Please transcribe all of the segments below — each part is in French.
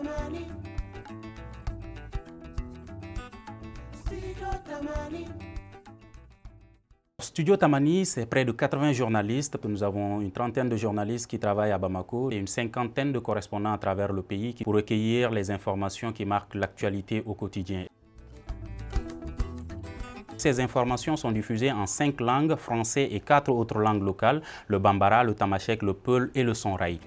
Tamani. Studio Tamani. Studio Tamani, c'est près de 80 journalistes. Nous avons une trentaine de journalistes qui travaillent à Bamako et une cinquantaine de correspondants à travers le pays pour recueillir les informations qui marquent l'actualité au quotidien. Ces informations sont diffusées en 5 langues, français et 4 autres langues locales, le Bambara, le Tamashek, le Peul et le Sonrai.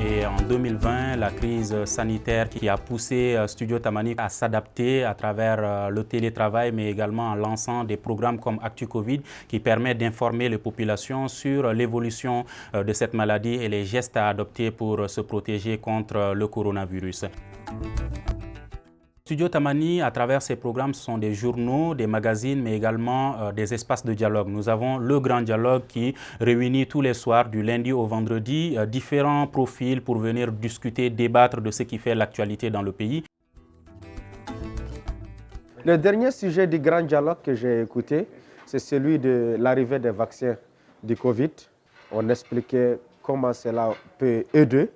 Et en 2020, la crise sanitaire qui a poussé Studio Tamani à s'adapter à travers le télétravail, mais également en lançant des programmes comme Actu Covid qui permettent d'informer les populations sur l'évolution de cette maladie et les gestes à adopter pour se protéger contre le coronavirus. Studio Tamani, à travers ces programmes, ce sont des journaux, des magazines, mais également des espaces de dialogue. Nous avons le Grand Dialogue qui réunit tous les soirs, du lundi au vendredi, différents profils pour venir discuter, débattre de ce qui fait l'actualité dans le pays. Le dernier sujet du Grand Dialogue que j'ai écouté, c'est celui de l'arrivée des vaccins du Covid. On expliquait comment cela peut aider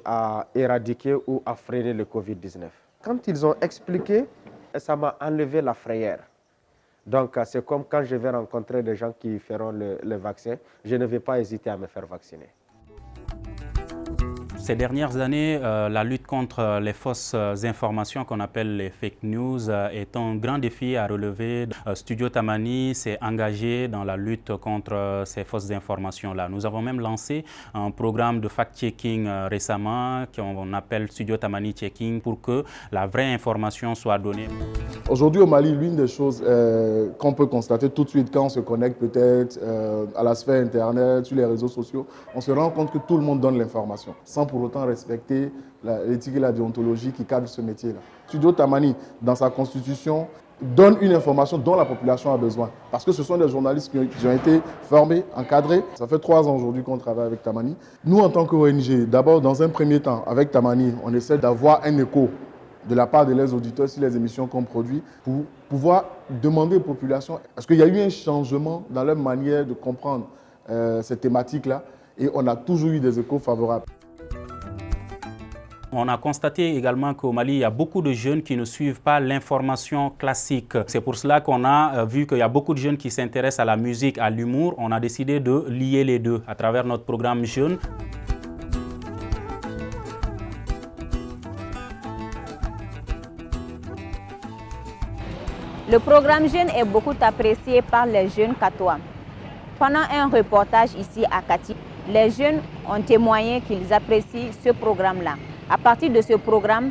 à éradiquer ou à freiner le Covid-19. Quand ils ont expliqué, ça m'a enlevé la frayeur. Donc, c'est comme quand je vais rencontrer des gens qui feront le vaccin, je ne vais pas hésiter à me faire vacciner. Ces dernières années, la lutte contre les fausses informations qu'on appelle les fake news est un grand défi à relever. Studio Tamani s'est engagé dans la lutte contre ces fausses informations-là. Nous avons même lancé un programme de fact-checking récemment qu'on appelle Studio Tamani Checking pour que la vraie information soit donnée. Aujourd'hui au Mali, l'une des choses qu'on peut constater tout de suite quand on se connecte peut-être à la sphère Internet, sur les réseaux sociaux, on se rend compte que tout le monde donne l'information, sans pour autant respecter l'éthique et la déontologie qui cadrent ce métier-là. Studio Tamani, dans sa constitution, donne une information dont la population a besoin. Parce que ce sont des journalistes qui ont été formés, encadrés. Ça fait 3 ans aujourd'hui qu'on travaille avec Tamani. Nous, en tant qu'ONG, d'abord, dans un premier temps, avec Tamani, on essaie d'avoir un écho de la part des auditeurs sur les émissions qu'on produit pour pouvoir demander aux populations est-ce qu'il y a eu un changement dans leur manière de comprendre ces thématiques-là et on a toujours eu des échos favorables. On a constaté également qu'au Mali, il y a beaucoup de jeunes qui ne suivent pas l'information classique. C'est pour cela qu'on a vu qu'il y a beaucoup de jeunes qui s'intéressent à la musique, à l'humour. On a décidé de lier les deux à travers notre programme Jeunes. Le programme Jeunes est beaucoup apprécié par les jeunes Katois. Pendant un reportage ici à Kati, les jeunes ont témoigné qu'ils apprécient ce programme-là. À partir de ce programme,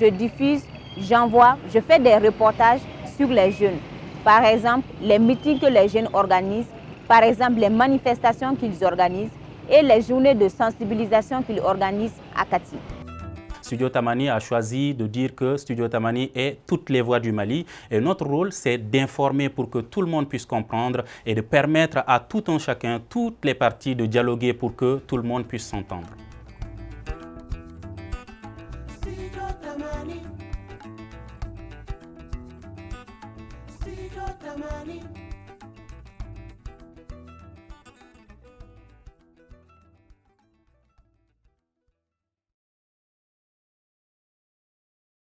je diffuse, j'envoie, je fais des reportages sur les jeunes. Par exemple, les meetings que les jeunes organisent, par exemple les manifestations qu'ils organisent et les journées de sensibilisation qu'ils organisent à Kati. Studio Tamani a choisi de dire que Studio Tamani est toutes les voix du Mali et notre rôle c'est d'informer pour que tout le monde puisse comprendre et de permettre à tout un chacun, toutes les parties de dialoguer pour que tout le monde puisse s'entendre. Studio Tamani. Studio Tamani.